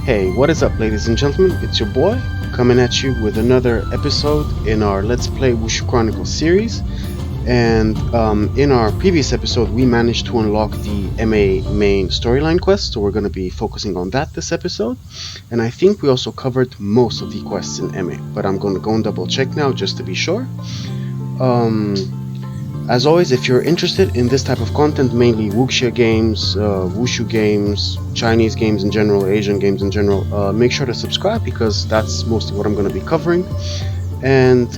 Hey, what is up, ladies and gentlemen? It's your boy, coming at you with another episode in our Let's Play Wushu Chronicles series. And in our previous episode, we managed to unlock the Emei main storyline quest, so we're going to be focusing on that this episode. And I think we also covered most of the quests in Emei, but I'm going to go and double check now just to be sure. As always, if you're interested in this type of content, mainly Wuxia games, Wushu games, Chinese games in general, Asian games in general, make sure to subscribe because that's mostly what I'm going to be covering. And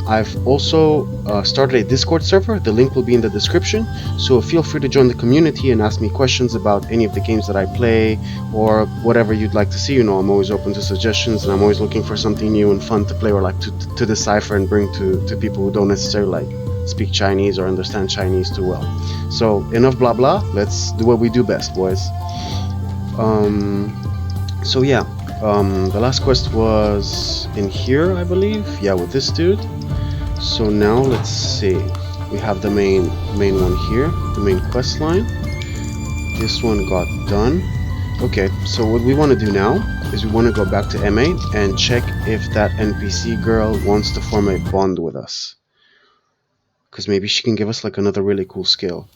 I've also started a Discord server. The link will be in the description, so feel free to join the community and ask me questions about any of the games that I play or whatever you'd like to see. You know, I'm always open to suggestions, and I'm always looking for something new and fun to play or like to decipher and bring to people who don't necessarily like speak Chinese or understand Chinese too well. So enough blah blah, let's do what we do best, boys. So yeah, the last quest was in here, I believe. Yeah, with this dude. So now let's see, we have the main one here, the main quest line. This one got done. Okay, so what we want to do now is we want to go back to Emei and check if that NPC girl wants to form a bond with us, because maybe she can give us like another really cool skill.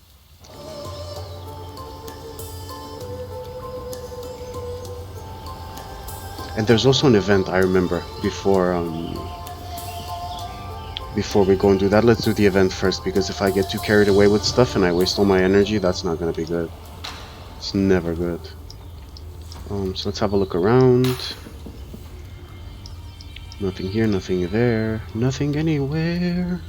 And there's also an event I remember before we go and do that. Let's do the event first, because if I get too carried away with stuff and I waste all my energy, that's not gonna be good. It's never good. So let's have a look around. Nothing here, nothing there, nothing anywhere.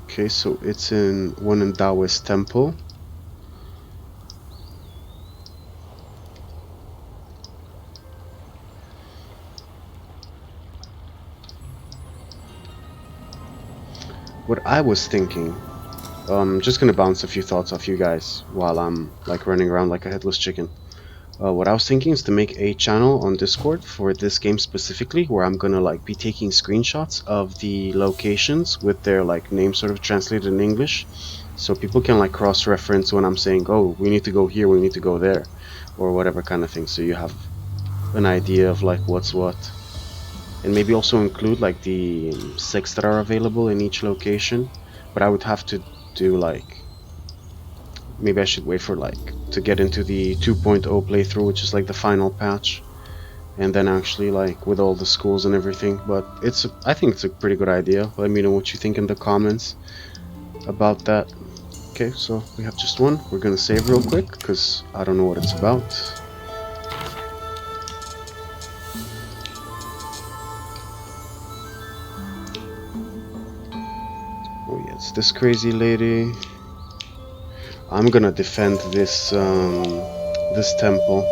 Okay, so it's in one in Taoist temple. What I was thinking, just gonna bounce a few thoughts off you guys while I'm like running around like a headless chicken. What I was thinking is to make a channel on Discord for this game specifically, where I'm gonna like be taking screenshots of the locations with their like names sort of translated in English, so people can like cross-reference when I'm saying, oh, we need to go here, we need to go there, or whatever kind of thing, so you have an idea of like what's what. And maybe also include like the sects that are available in each location, but I would have to do like, maybe I should wait for like to get into the 2.0 playthrough, which is like the final patch, and then actually like with all the schools and everything. But I think it's a pretty good idea. Let me know what you think in the comments about that. Okay, so we have just one. We're gonna save real quick because I don't know what it's about. Oh yeah, it's this crazy lady. I'm gonna defend this this temple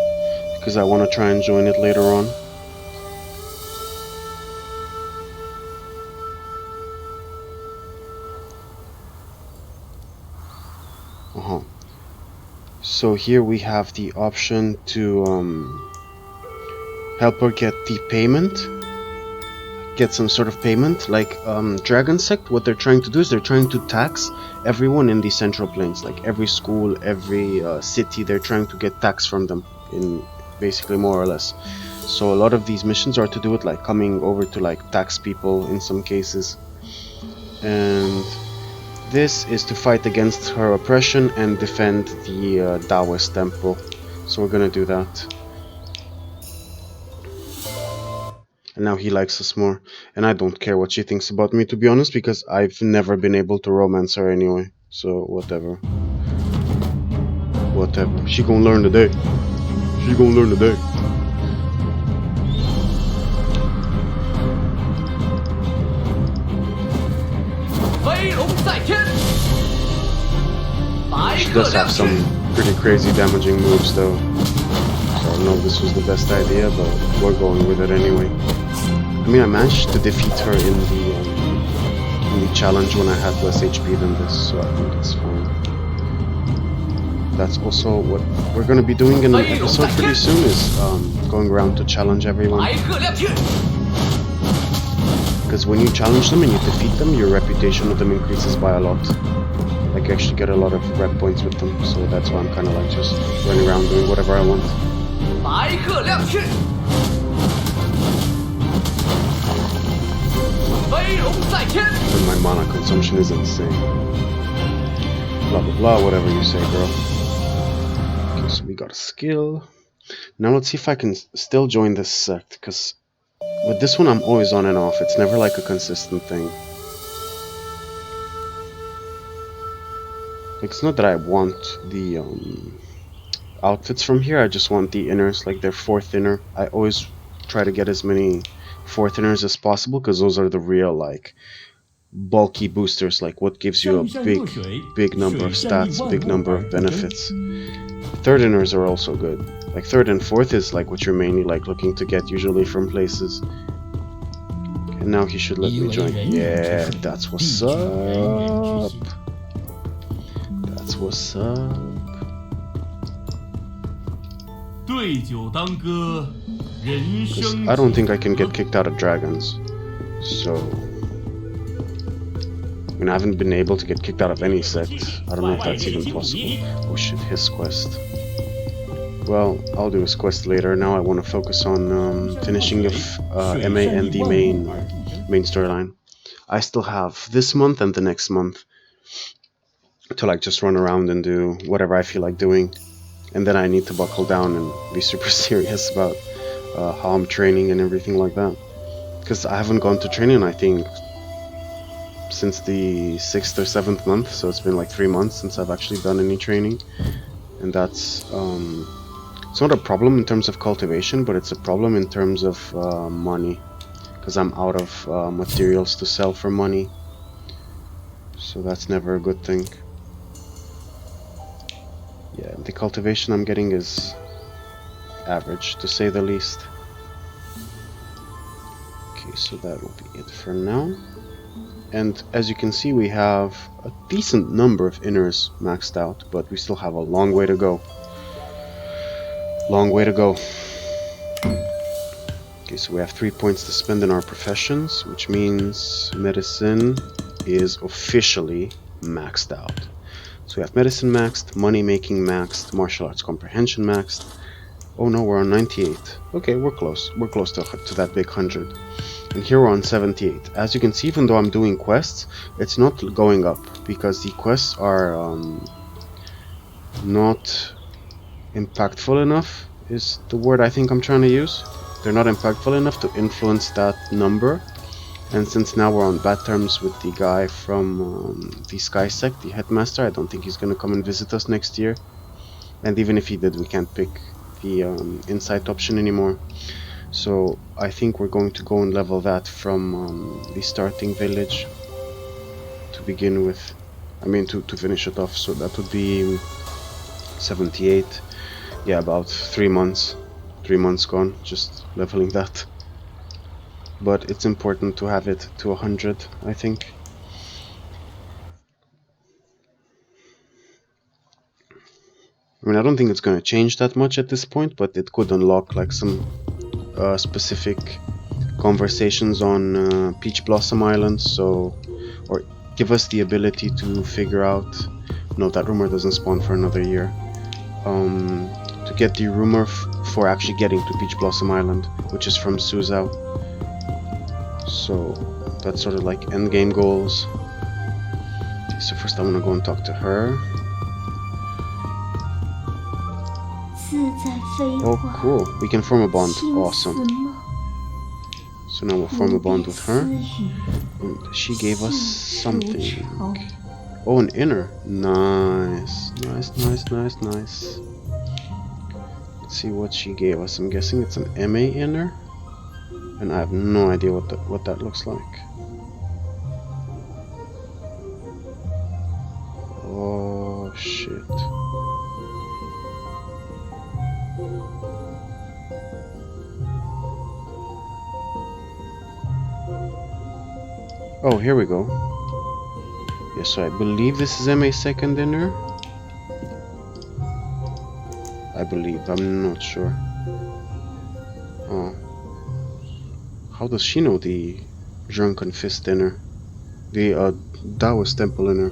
because I want to try and join it later on. So here we have the option to help her get the payment, get some sort of payment. Like Dragon Sect, what they're trying to do is they're trying to tax everyone in the Central Plains, like every school, every city. They're trying to get tax from them, in basically more or less. So a lot of these missions are to do with like coming over to like tax people in some cases, and this is to fight against her oppression and defend the Taoist temple. So we're gonna do that. And now he likes us more, and I don't care what she thinks about me, to be honest, because I've never been able to romance her anyway, so whatever. Whatever, she gonna learn today. She gonna learn today. She does have some pretty crazy damaging moves though, so I don't know if this was the best idea, but we're going with it anyway. I mean, I managed to defeat her in the challenge when I had less HP than this, so I think it's fine. That's also what we're going to be doing in an episode pretty soon, is going around to challenge everyone. Because when you challenge them and you defeat them, your reputation with them increases by a lot. Like, you actually get a lot of rep points with them, so that's why I'm kind of like just running around doing whatever I want. But my mana consumption is insane. Blah blah blah, whatever you say, girl. Okay, so we got a skill. Now let's see if I can still join this sect, because with this one I'm always on and off. It's never like a consistent thing. It's not that I want the outfits from here, I just want the inners, like their 4th inner. I always try to get as many 4th inners as possible, because those are the real, like, bulky boosters, like what gives you a big number of stats, big number of benefits. 3rd inners are also good. Like 3rd and 4th is like what you're mainly like looking to get usually from places. And now he should let me join. Yeah, that's what's up. That's what's up. Because I don't think I can get kicked out of dragons. So I mean, I haven't been able to get kicked out of any sect. I don't know if that's even possible. Oh shit, his quest. Well, I'll do his quest later. Now I want to focus on finishing of Emei and the main storyline. I still have this month and the next month to like just run around and do whatever I feel like doing. And then I need to buckle down and be super serious about how I'm training and everything like that. Because I haven't gone to training, I think, since the 6th or 7th month, so it's been like 3 months since I've actually done any training. And that's it's not a problem in terms of cultivation, but it's a problem in terms of money, because I'm out of materials to sell for money, so that's never a good thing. Yeah, the cultivation I'm getting is average, to say the least. Okay, so that will be it for now. And as you can see, we have a decent number of inners maxed out, but we still have a long way to go. Long way to go. Okay, so we have 3 points to spend in our professions, which means medicine is officially maxed out. So we have medicine maxed, money making maxed, martial arts comprehension maxed. Oh no, we're on 98. Okay, we're close. We're close to that big 100. And here we're on 78. As you can see, even though I'm doing quests, it's not going up, because the quests are not impactful enough, is the word I think I'm trying to use. They're not impactful enough to influence that number. And since now we're on bad terms with the guy from the Sky Sect, the headmaster, I don't think he's gonna come and visit us next year. And even if he did, we can't pick the insight option anymore. So I think we're going to go and level that from the starting village to begin with. I mean, to finish it off. So that would be 78. Yeah, about 3 months. 3 months gone, just leveling that. But it's important to have it to 100, I think. I mean, I don't think it's going to change that much at this point, but it could unlock like some specific conversations on Peach Blossom Island, so, or give us the ability to figure out, no, that rumor doesn't spawn for another year, to get the rumor for actually getting to Peach Blossom Island, which is from Suzhou. So that's sort of like endgame goals. Okay, so first I want to go and talk to her. Oh cool, we can form a bond, awesome. So now we'll form a bond with her. And she gave us something. Oh, an inner. Nice. Nice, nice, nice, nice. Let's see what she gave us. I'm guessing it's an Emei inner. And I have no idea what that looks like. Oh, shit. Oh, here we go. Yes, so I believe this is Emei second inner. I believe, I'm not sure. Oh. How does she know the Drunken Fist inner? The Taoist Temple inner?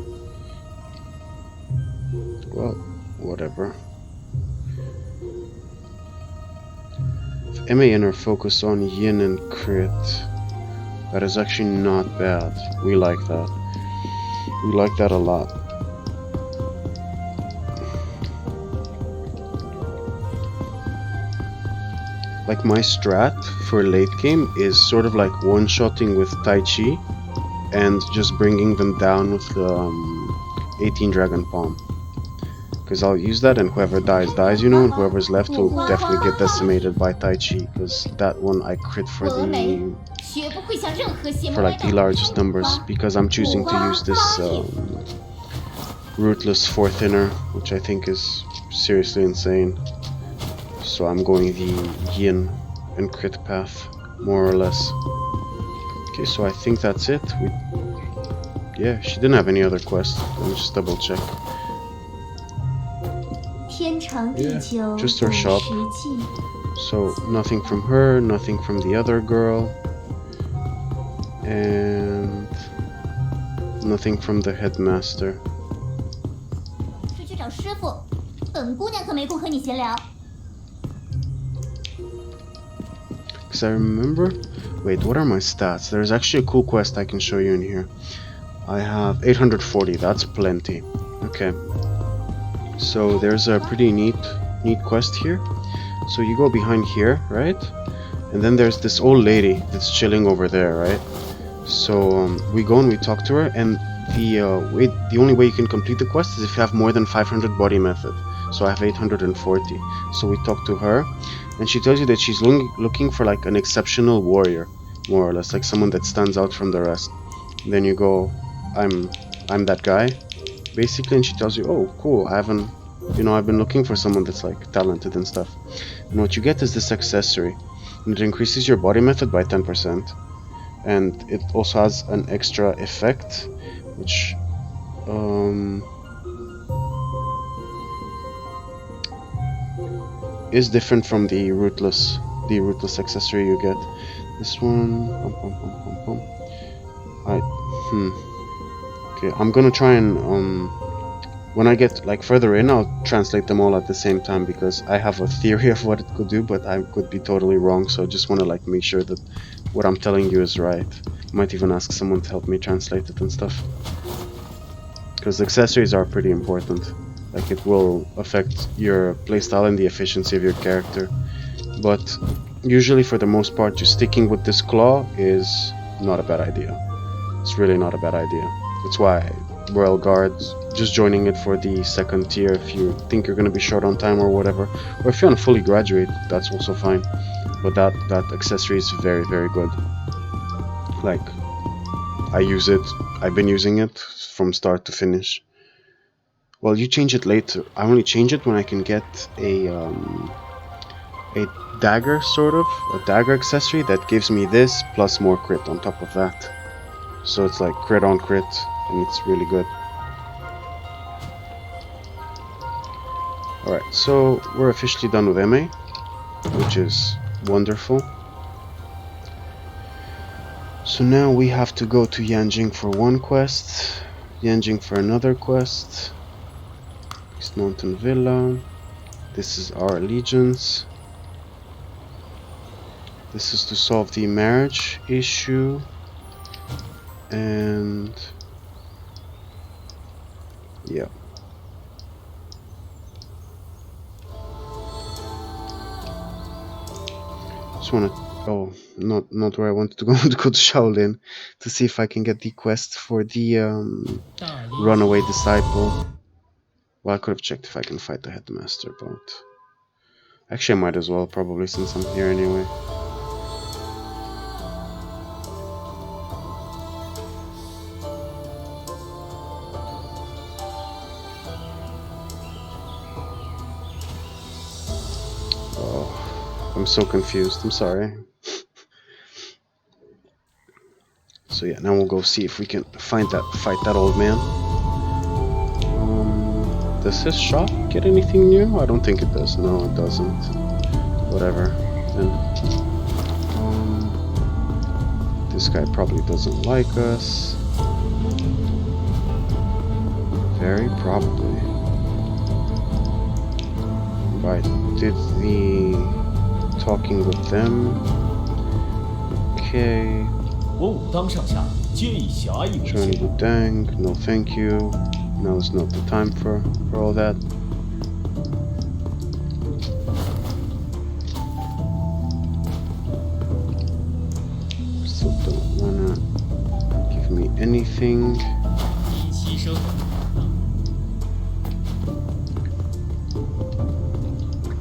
whatever. Emei and her focus on yin and crit. That is actually not bad. We like that. We like that a lot. Like my strat for late game is sort of like one-shotting with Tai Chi and just bringing them down with the 18 Dragon Palm. Because I'll use that and whoever dies, you know, and whoever's left will definitely get decimated by Tai Chi. Because that one I crit for like the largest numbers. Because I'm choosing to use this Rootless 4th inner, which I think is seriously insane. So I'm going the yin and crit path, more or less. Okay, so I think that's it. Yeah, she didn't have any other quests. Let me just double check. Yeah, just her shop. So nothing from her, nothing from the other girl, and nothing from the headmaster. Because I remember... Wait, what are my stats? There's actually a cool quest I can show you in here. I have 840, that's plenty. Okay. So there's a pretty neat quest here. So you go behind here, right? And then there's this old lady that's chilling over there, right? So we go and we talk to her, and the only way you can complete the quest is if you have more than 500 body method. So I have 840. So we talk to her, and she tells you that she's looking for like an exceptional warrior, more or less, like someone that stands out from the rest. And then you go, I'm that guy, basically, and she tells you, oh, cool, I've been looking for someone that's like talented and stuff. And what you get is this accessory, and it increases your body method by 10%. And it also has an extra effect, which is different from the rootless accessory you get. This one, okay, I'm gonna try and when I get like further in, I'll translate them all at the same time, because I have a theory of what it could do, but I could be totally wrong. So I just want to like make sure that what I'm telling you is right. I might even ask someone to help me translate it and stuff, because accessories are pretty important. Like, it will affect your playstyle and the efficiency of your character. But usually, for the most part, just sticking with this claw is not a bad idea. It's really not a bad idea. That's why Royal Guards, just joining it for the second tier if you think you're going to be short on time or whatever. Or if you want to fully graduate, that's also fine. But that accessory is very, very good. Like, I use it. I've been using it from start to finish. Well, you change it later. I only change it when I can get a dagger, sort of. A dagger accessory that gives me this plus more crit on top of that. So it's like crit on crit, and it's really good. Alright, so we're officially done with Emei, which is wonderful. So now we have to go to Yanjing for one quest, Yanjing for another quest. East Mountain Villa. This is our allegiance. This is to solve the marriage issue. And yeah. Just wanna not where I wanted to go. To go to Shaolin to see if I can get the quest for the runaway disciple. Well, I could have checked if I can fight the headmaster, but actually I might as well, probably, since I'm here anyway. Oh, I'm so confused. I'm sorry. So yeah, now we'll go see if we can fight that old man. Does his shop get anything new? I don't think it does. No, it doesn't. Whatever. Then this guy probably doesn't like us. Very probably. I did the talking with them. Okay. Join Wudang. No, thank you. Now is not the time for all that. Still don't wanna give me anything.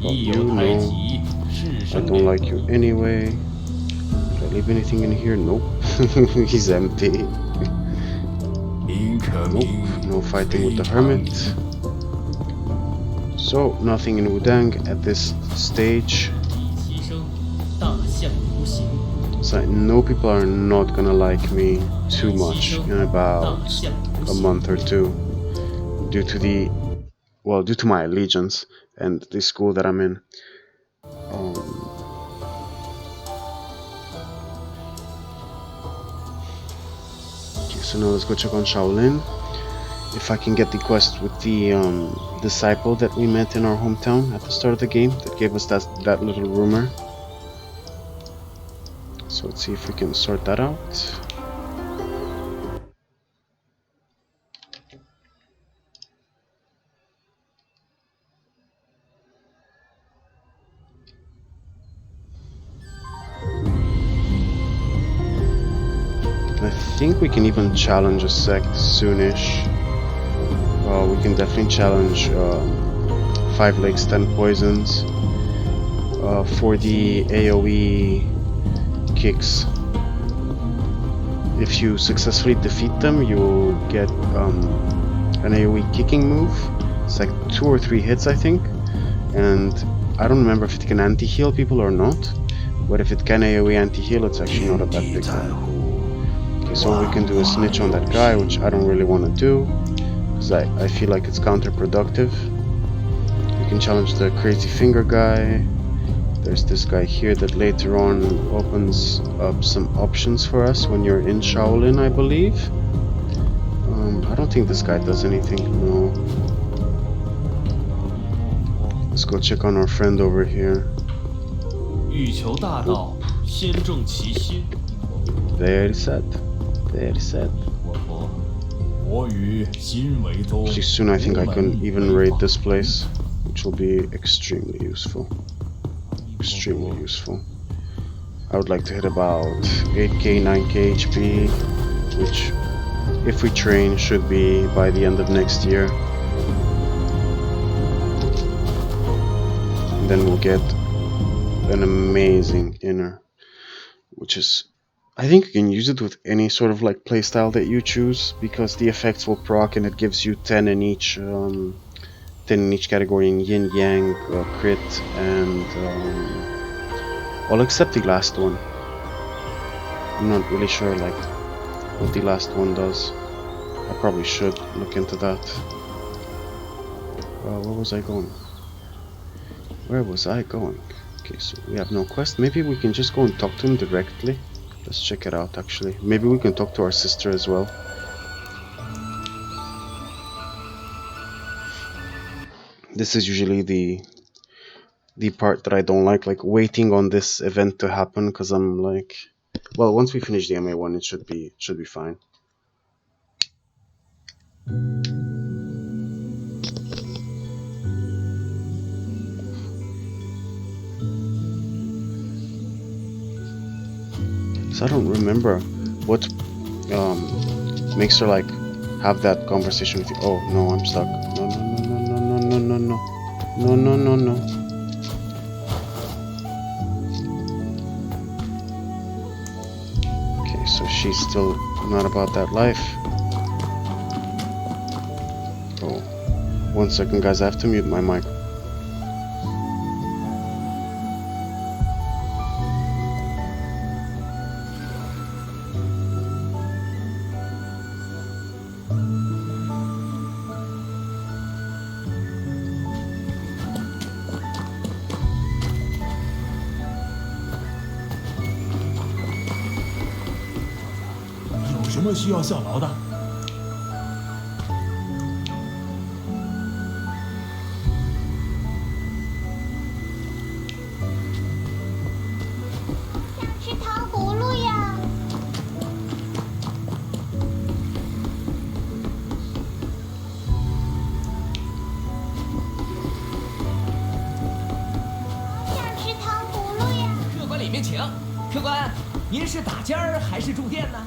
Well, you know, I don't like you anyway. Did I leave anything in here? Nope. He's empty. Nope. No fighting with the hermit. So, nothing in Wudang at this stage. So I know people are not gonna like me too much in about a month or two due to my allegiance and the school that I'm in. Okay, so now let's go check on Shaolin. If I can get the quest with the disciple that we met in our hometown at the start of the game that gave us that little rumor. So let's see if we can sort that out. I think we can even challenge a sect soonish. We can definitely challenge 5 Lakes 10 Poisons for the AoE kicks. If you successfully defeat them, you will get an AoE kicking move. It's like 2 or 3 hits, I think. And I don't remember if it can anti-heal people or not. But if it can AoE anti-heal, it's actually not a bad big one. Okay, so all we can do is snitch on that guy, which I don't really want to do. Because I feel like it's counterproductive. We can challenge the crazy finger guy. There's this guy here that later on opens up some options for us when you're in Shaolin, I believe. I don't think this guy does anything, no. Let's go check on our friend over here. Very sad. Very sad. Actually, soon I think I can even raid this place, which will be extremely useful. Extremely useful. I would like to hit about 8k, 9k HP, which, if we train, should be by the end of next year. And then we'll get an amazing inner, which is, I think you can use it with any sort of like playstyle that you choose, because the effects will proc and it gives you 10 in each category in yin yang, crit, and well, except the last one. I'm not really sure like what the last one does. I probably should look into that. Where was I going? Where was I going? Okay, so we have no quest. Maybe we can just go and talk to him directly. Let's check it out actually. Maybe we can talk to our sister as well. This is usually the part that I don't like waiting on this event to happen, because I'm like, well, once we finish the Emei one, it should be fine. So I don't remember what makes her like have that conversation with you. Oh no, I'm stuck. No. Okay, so she's still not about that life. Oh, 1 second, guys. I have to mute my mic. 客官，您是打尖儿还是住店呢？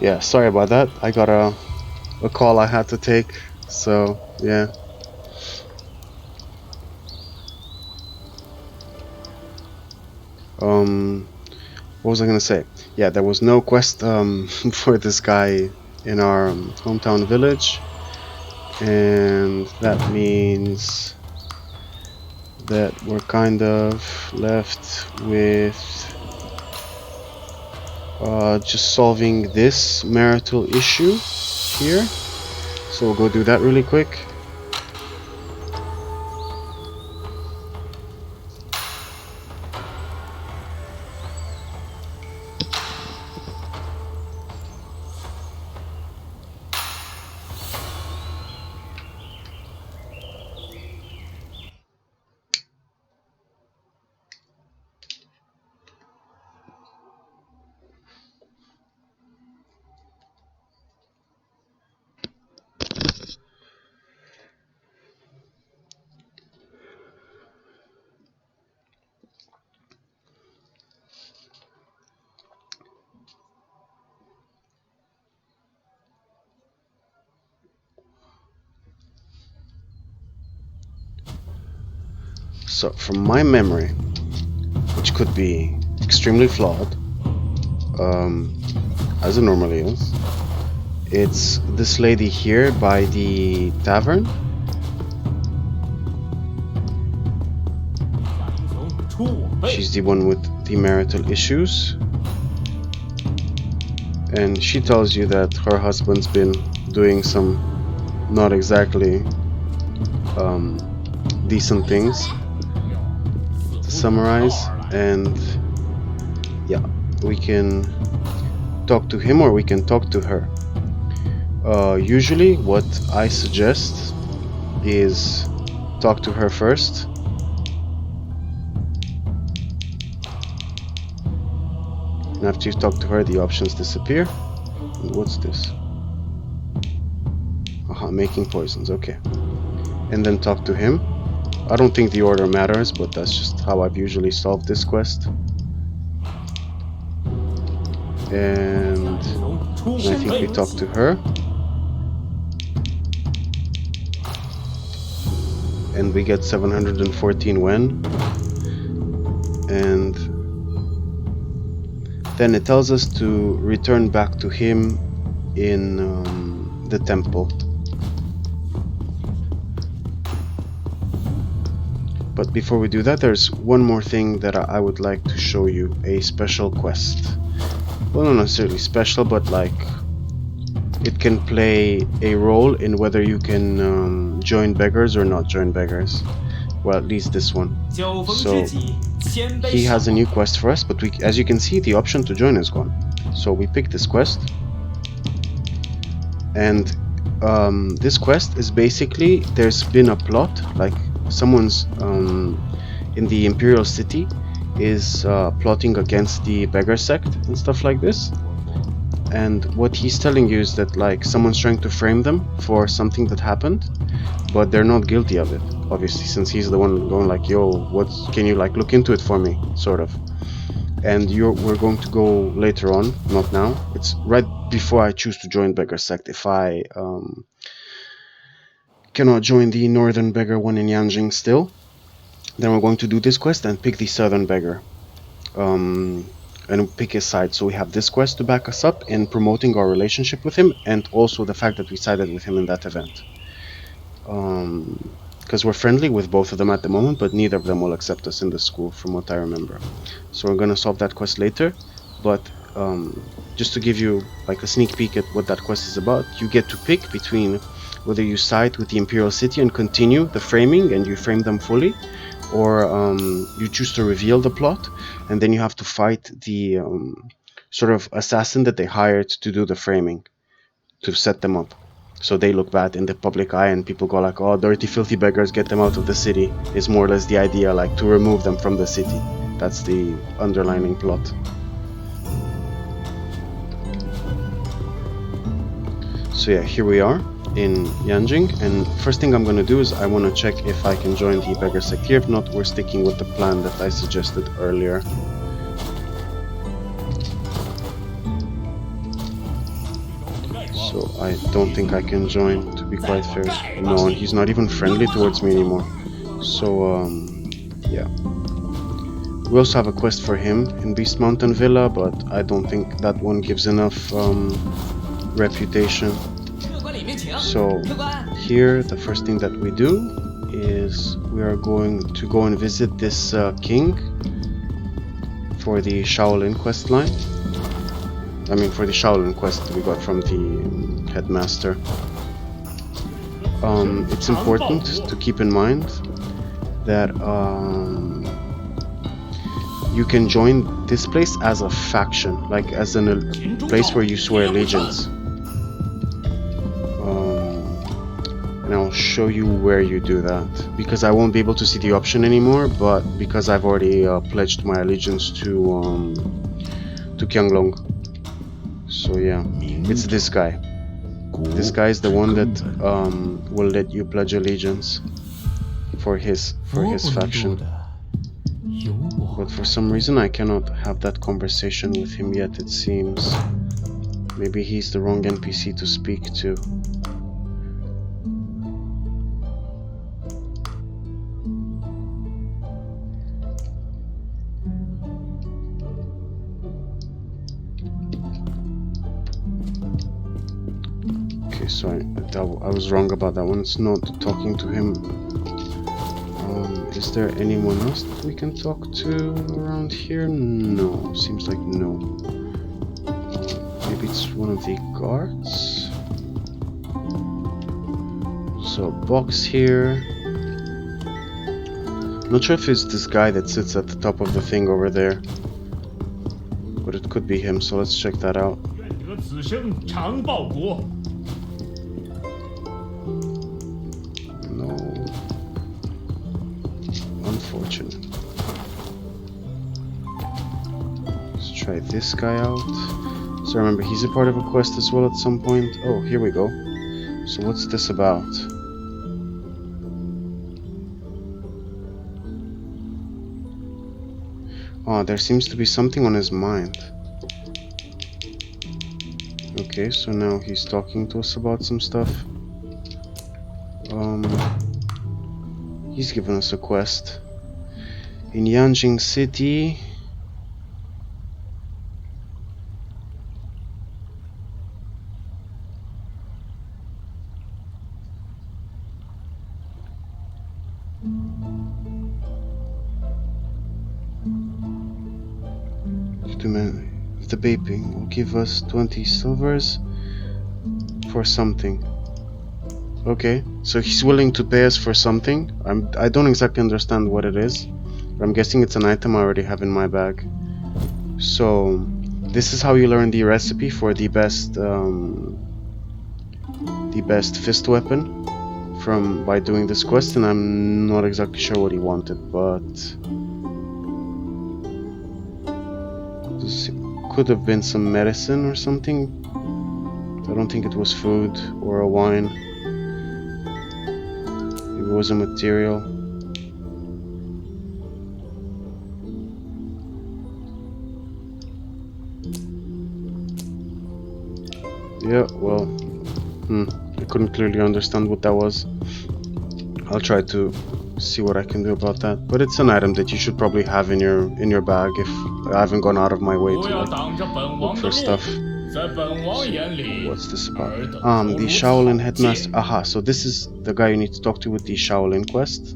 Yeah, sorry about that. I got a call I had to take, so yeah. What was I gonna say? Yeah, there was no quest for this guy in our hometown village, and that means that we're kind of left with just solving this marital issue here. So we'll go do that really quick. So from my memory, which could be extremely flawed, as it normally is, it's this lady here by the tavern. She's the one with the marital issues, and she tells you that her husband's been doing some not exactly decent things, to summarize. And yeah, we can talk to him or we can talk to her. Usually what I suggest is talk to her first. And after you talk to her, the options disappear. And what's this? Aha, making poisons, okay. And then talk to him. I don't think the order matters, but that's just how I've usually solved this quest. And I think we talk to her. And we get 714 Wen. And then it tells us to return back to him in the temple. But before we do that, there's one more thing that I would like to show you, a special quest. Well, not necessarily special, but like it can play a role in whether you can join beggars or not join beggars. Well, at least this one. So he has a new quest for us, but as you can see, the option to join is gone. So we pick this quest, and this quest is basically, there's been a plot, like someone's in the Imperial City is plotting against the Beggar Sect and stuff like this. And what he's telling you is that like someone's trying to frame them for something that happened, but they're not guilty of it, obviously, since he's the one going like, yo, what can you like look into it for me, sort of. And we're going to go later on, not now. It's right before I choose to join Beggar Sect. If I cannot join the Northern Beggar one in Yanjing still, then we're going to do this quest and pick the Southern Beggar. and pick his side. So we have this quest to back us up in promoting our relationship with him, and also the fact that we sided with him in that event. Because we're friendly with both of them at the moment, but neither of them will accept us in the school, from what I remember. So we're gonna solve that quest later. But just to give you like a sneak peek at what that quest is about, you get to pick between whether you side with the Imperial City and continue the framing, and you frame them fully, or you choose to reveal the plot, and then you have to fight the sort of assassin that they hired to do the framing, to set them up, so they look bad in the public eye, and people go like, oh, dirty filthy beggars, get them out of the city, is more or less the idea, like to remove them from the city. That's the underlining plot. So yeah, here we are in Yanjing, and first thing I'm gonna do is I want to check if I can join the beggar sect here. If not, we're sticking with the plan that I suggested earlier. So I don't think I can join, to be quite fair. No, and he's not even friendly towards me anymore. So yeah. We also have a quest for him in Beast Mountain Villa, but I don't think that one gives enough reputation. So here the first thing that we do is we are going to go and visit this king for the Shaolin questline. I mean, for the Shaolin quest that we got from the headmaster. It's important to keep in mind that you can join this place as a faction, like as a place where you swear allegiance. And I'll show you where you do that, because I won't be able to see the option anymore, but because I've already pledged my allegiance to Qianglong. So yeah, it's this guy. This guy is the one that will let you pledge allegiance for his faction. But for some reason I cannot have that conversation with him yet, it seems. Maybe he's the wrong NPC to speak to. So I was wrong about that one. It's not talking to him. Is there anyone else that we can talk to around here? No, seems like no. Maybe it's one of the guards. So box here. Not sure if it's this guy that sits at the top of the thing over there, but it could be him. So let's check that out. Unfortunate. Let's try this guy out. So remember, he's a part of a quest as well at some point. Oh, here we go. So what's this about? Oh, there seems to be something on his mind. Okay, so now he's talking to us about some stuff. He's given us a quest in Yanjing City. The vaping will give us 20 silvers for something. Okay, so he's willing to pay us for something. I don't exactly understand what it is, but I'm guessing it's an item I already have in my bag. So this is how you learn the recipe for the best fist weapon by doing this quest, and I'm not exactly sure what he wanted, but this could have been some medicine or something. I don't think it was food or a wine. It was a material. Yeah, well, I couldn't clearly understand what that was. I'll try to see what I can do about that. But it's an item that you should probably have in your bag if I haven't gone out of my way to like look for stuff. So, what's this about? The Shaolin headmaster. Aha, so this is the guy you need to talk to with the Shaolin quest.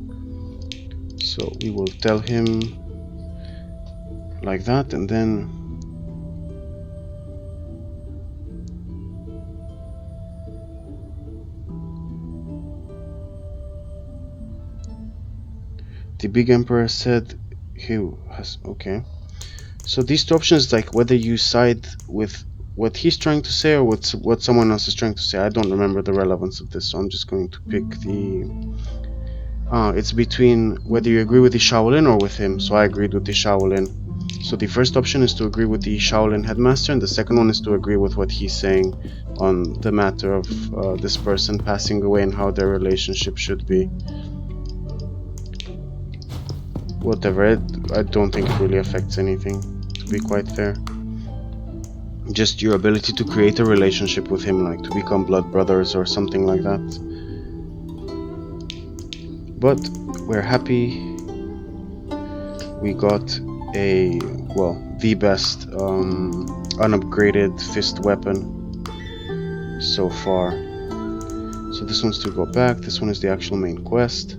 So we will tell him like that, and then the big emperor said he has. Okay, so these two options, like whether you side with what he's trying to say or what someone else is trying to say. I don't remember the relevance of this, so I'm just going to pick the it's between whether you agree with the Shaolin or with him. So I agreed with the Shaolin. So the first option is to agree with the Shaolin headmaster, and the second one is to agree with what he's saying on the matter of this person passing away and how their relationship should be. Whatever, I don't think it really affects anything, to be quite fair. Just your ability to create a relationship with him, like to become blood brothers or something like that. But we're happy we got the best unupgraded fist weapon so far. So this one's to go back, this one is the actual main quest.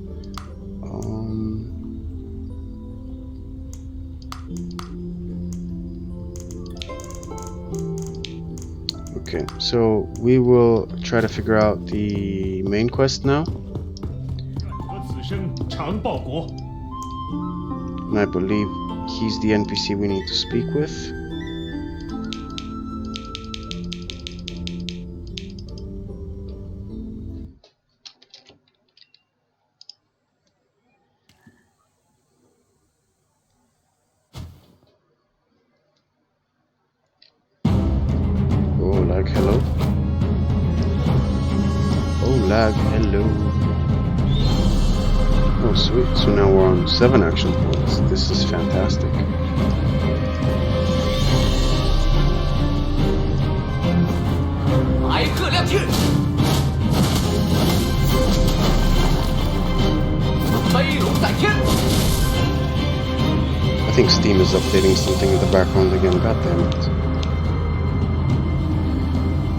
Okay, so we will try to figure out the main quest now. And I believe he's the NPC we need to speak with. Oh, lag, hello. Oh, lag, hello. Oh, sweet. So now we're on 7 action points. This is fantastic. I think Steam is updating something in the background again. God damn it.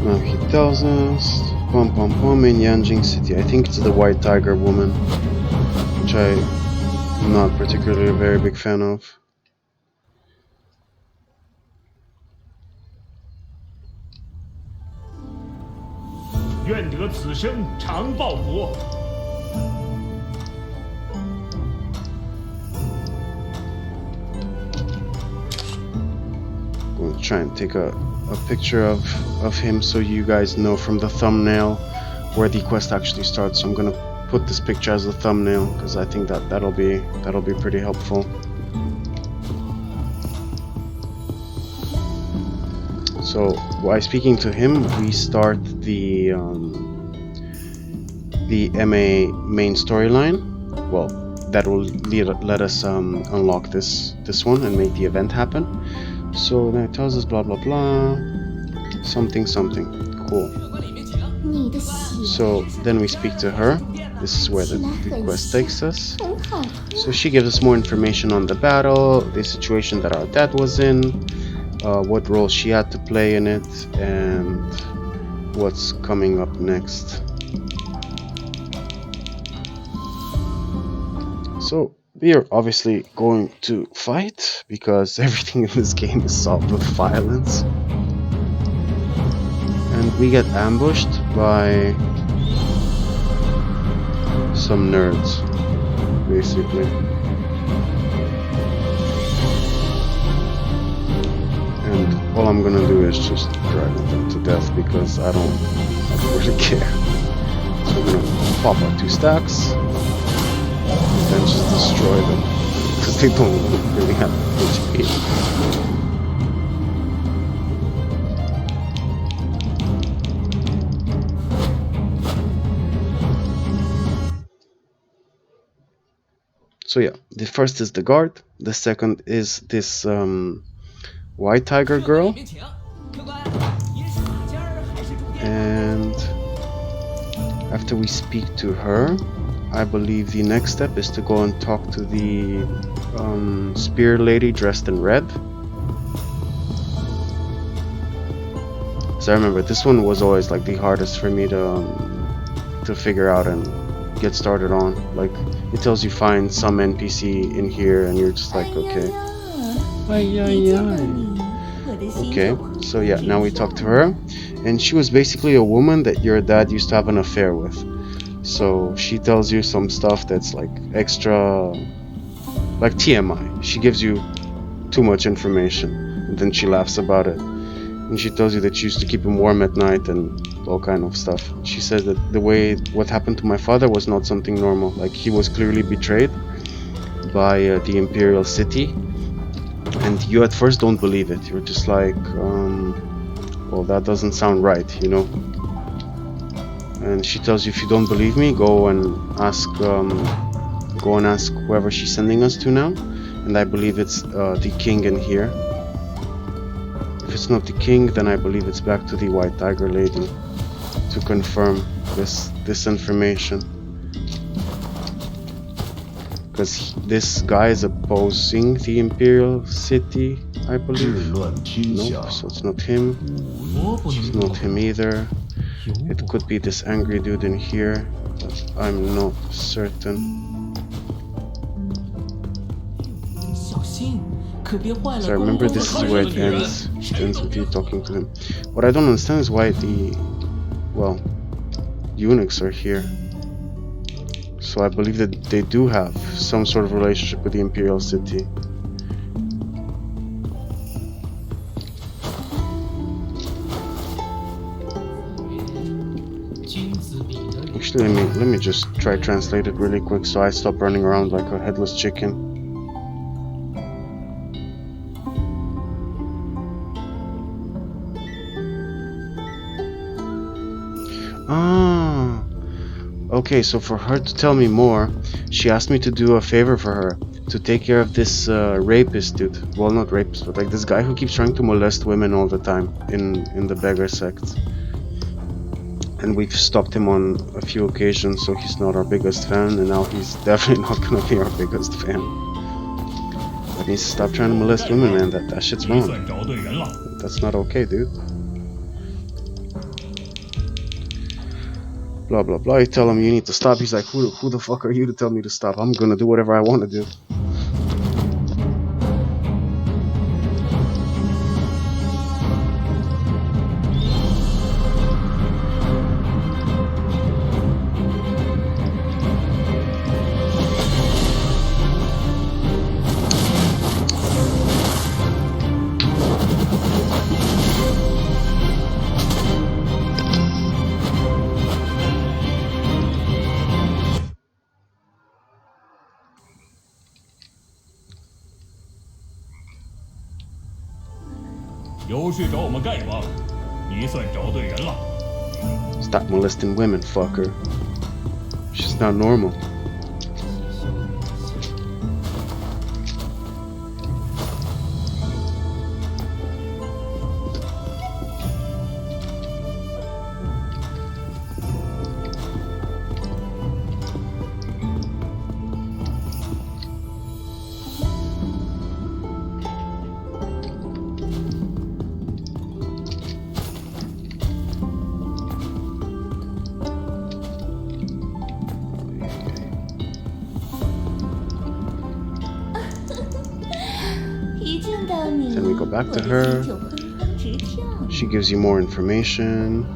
Now he tells us in Yanjing City. I think it's the White Tiger woman, which I'm not particularly a very big fan of. Going to try and take a picture of him so you guys know from the thumbnail where the quest actually starts. So I'm gonna put this picture as a thumbnail because I think that'll be pretty helpful. So by speaking to him, we start the Emei main storyline. Well, that will let us unlock this one and make the event happen. So then it tells us blah blah blah, something something, cool. So then we speak to her. This is where the quest takes us. So she gives us more information on the battle, the situation that our dad was in, what role she had to play in it, and what's coming up next. So we are obviously going to fight because everything in this game is solved with violence. And we get ambushed by some nerds, basically. And all I'm gonna do is just drag them to death because I don't really care. So I'm gonna pop out 2 stacks and then just destroy them because they don't really have HP. So yeah, the first is the guard, the second is this White Tiger girl, and after we speak to her, I believe the next step is to go and talk to the spear lady dressed in red. So I remember this one was always like the hardest for me to figure out and get started on. Like it tells you find some NPC in here, and you're just like, okay. Okay, so yeah, now we talk to her, and she was basically a woman that your dad used to have an affair with. So she tells you some stuff that's like extra, like TMI. She gives you too much information, and then she laughs about it. And she tells you that she used to keep him warm at night and all kind of stuff. She says that what happened to my father was not something normal. Like he was clearly betrayed by the imperial city, and you at first don't believe it. You're just like, well, that doesn't sound right, you know. And she tells you, if you don't believe me, go and ask whoever she's sending us to now. And I believe it's the king in here. If it's not the king, then I believe it's back to the White Tiger Lady to confirm this information. Because this guy is opposing the Imperial City, I believe. Nope, so it's not him. It's not him either. It could be this angry dude in here, but I'm not certain. So I remember this is where it ends. It ends with you talking to him. What I don't understand is why the eunuchs are here. So I believe that they do have some sort of relationship with the Imperial City. Actually, let me just try translate it really quick so I stop running around like a headless chicken. Ah, okay, so for her to tell me more, she asked me to do a favor for her, to take care of this rapist dude. Well, not rapist, but like this guy who keeps trying to molest women all the time in the beggar sect. And we've stopped him on a few occasions, so he's not our biggest fan, and now he's definitely not gonna be our biggest fan. That means to stop trying to molest women, man. That shit's wrong. That's not okay, dude. Blah blah blah. You tell him you need to stop. He's like, who the fuck are you to tell me to stop? I'm gonna do whatever I want to do. Stop molesting women, fucker. She's not normal. Then we go back to her. She gives you more information.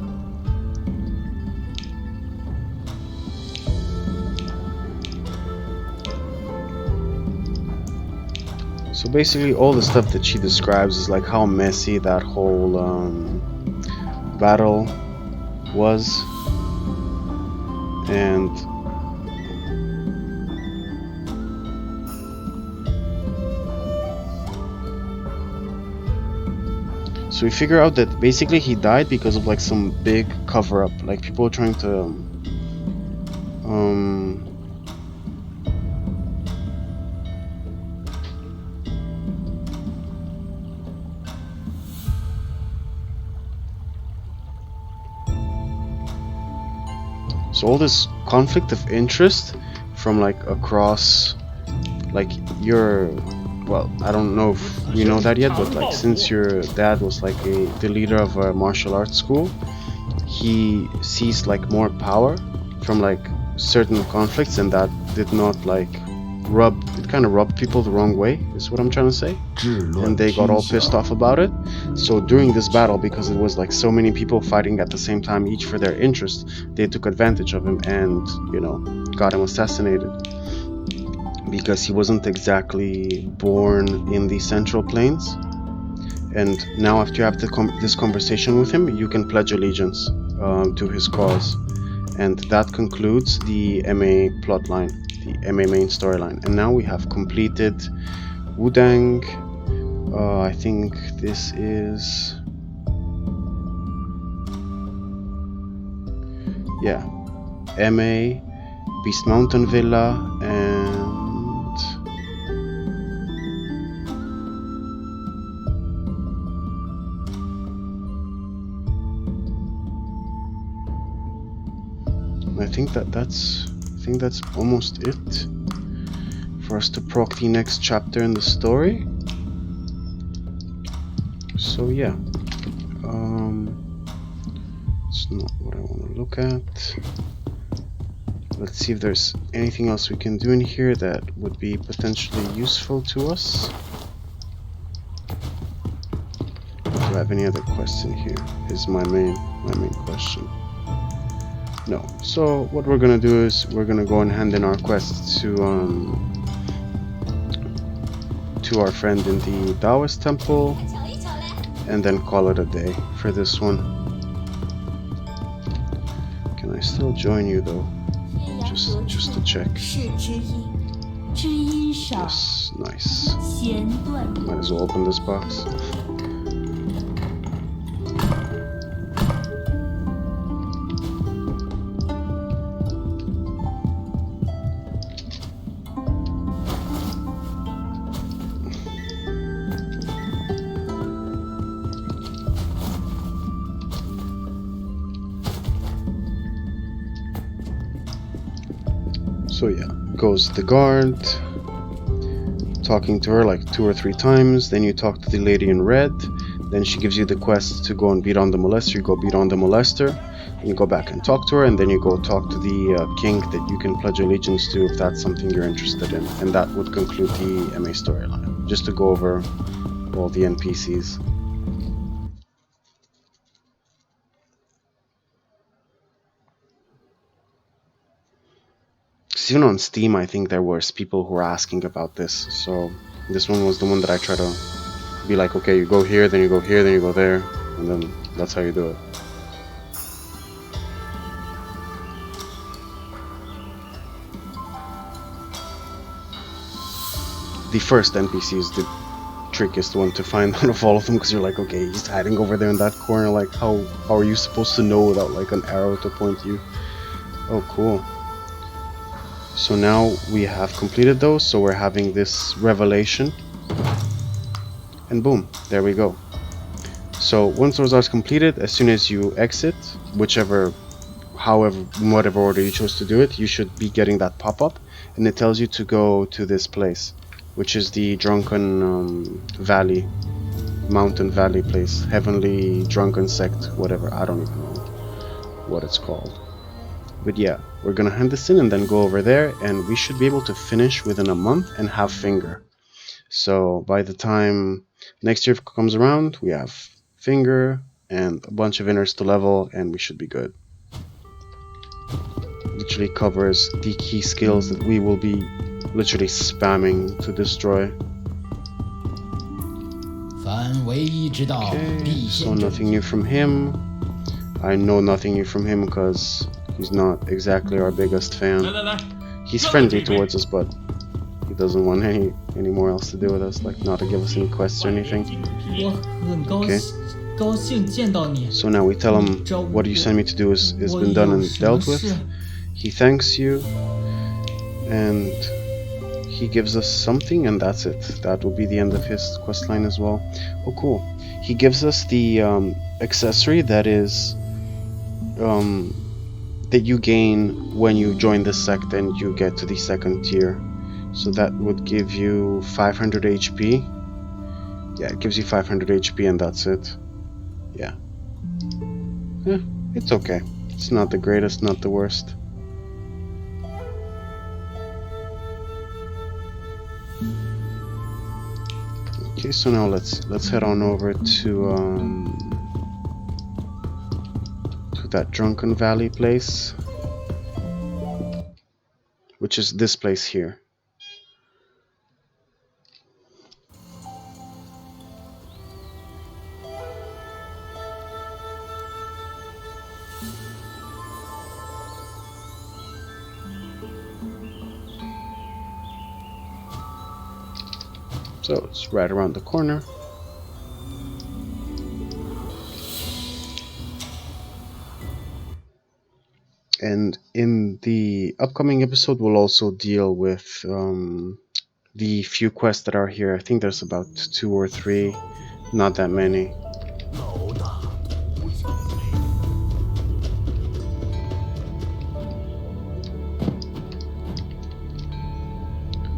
So basically all the stuff that she describes is like how messy that whole battle was, and so we figure out that basically he died because of like some big cover-up, like people trying to so all this conflict of interest from like across, like your, well, I don't know if we know that yet, but like since your dad was like the leader of a martial arts school, he sees like more power from like certain conflicts, and that did not like it kind of rubbed people the wrong way, is what I'm trying to say, and they got all pissed off about it. So during this battle, because it was like so many people fighting at the same time, each for their interest, they took advantage of him and, you know, got him assassinated, because he wasn't exactly born in the Central Plains. And now after you have this conversation with him, you can pledge allegiance to his cause. And that concludes the Emei plotline, the Emei main storyline. And now we have completed Wudang. I think this is... yeah, Emei, Beast Mountain Villa, and... I think that's almost it for us to proc the next chapter in the story. So yeah, it's not what I want to look at. Let's see if there's anything else we can do in here that would be potentially useful to us. Do I have any other quests in here? Is my main question. No. So what we're gonna do is we're gonna go and hand in our quests to our friend in the Taoist temple, and then call it a day for this one. Can I still join you though? Just to check. Yes, nice. Might as well open this box. So yeah, goes the guard, talking to her like 2 or 3 times, then you talk to the lady in red, then she gives you the quest to go and beat on the molester, you go beat on the molester, and you go back and talk to her, and then you go talk to the king that you can pledge allegiance to if that's something you're interested in, and that would conclude the Emei storyline, just to go over all the NPCs. Even on Steam, I think there was people who were asking about this, so this one was the one that I try to be like, okay, you go here, then you go here, then you go there, and then that's how you do it. The first NPC is the trickiest one to find out of all of them, because you're like, okay, he's hiding over there in that corner, like how are you supposed to know without like an arrow to point you? Oh, cool. So now we have completed those, so we're having this revelation, and boom, there we go. So once those are completed, as soon as you exit, whatever order you chose to do it, you should be getting that pop-up, and it tells you to go to this place, which is the Drunken Mountain Valley place, Heavenly Drunken Sect, whatever, I don't even know what it's called. But yeah, we're gonna hand this in and then go over there, and we should be able to finish within a month and have Finger. So by the time next year comes around, we have Finger and a bunch of inners to level, and we should be good. Literally covers the key skills that we will be literally spamming to destroy. Okay, so nothing new from him. I know nothing new from him because he's not exactly our biggest fan. He's friendly towards us, but he doesn't want any more else to do with us, like not to give us any quests or anything. Okay. So now we tell him what you sent me to do has been done and dealt with. He thanks you, and he gives us something, and that's it. That will be the end of his questline as well. Oh, cool. He gives us the accessory that is that you gain when you join the sect and you get to the second tier. So that would give you 500 HP. Yeah, it gives you 500 HP and that's it. Yeah. It's okay. It's not the greatest, not the worst. Okay, so now let's head on over to that Drunken Valley place, which is this place here. So it's right around the corner. And in the upcoming episode, we'll also deal with the few quests that are here. I think there's about 2 or 3, not that many.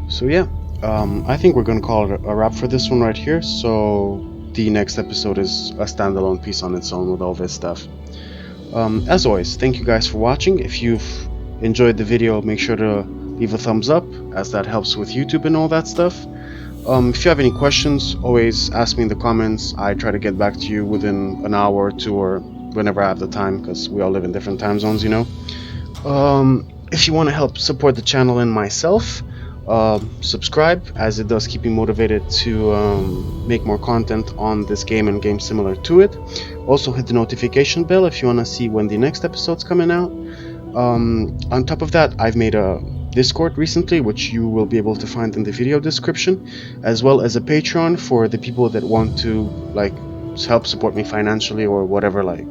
So yeah, I think we're gonna call it a wrap for this one right here. So the next episode is a standalone piece on its own with all this stuff. As always, thank you guys for watching. If you've enjoyed the video, make sure to leave a thumbs up, as that helps with YouTube and all that stuff. If you have any questions, always ask me in the comments. I try to get back to you within an hour or 2 or whenever I have the time, because we all live in different time zones, you know. If you want to help support the channel and myself, subscribe, as it does keep me motivated to make more content on this game and games similar to it. Also hit the notification bell if you want to see when the next episode's coming out. On top of that, I've made a Discord recently, which you will be able to find in the video description, as well as a Patreon for the people that want to like help support me financially or whatever. Like,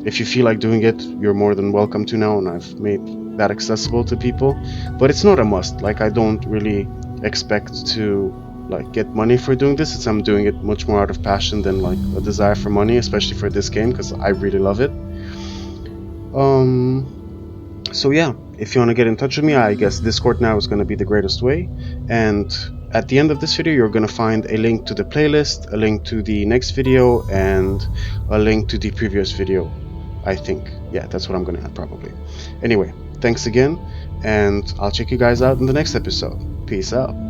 if you feel like doing it, you're more than welcome to now, and I've made that accessible to people. But it's not a must. Like, I don't really expect to like get money for doing this. I'm doing it much more out of passion than like a desire for money, especially for this game, because I really love it. So yeah, if you want to get in touch with me, I guess Discord now is going to be the greatest way. And at the end of this video, you're going to find a link to the playlist, a link to the next video, and a link to the previous video, I think. Yeah, that's what I'm going to add probably. Anyway, thanks again, and I'll check you guys out in the next episode. Peace out.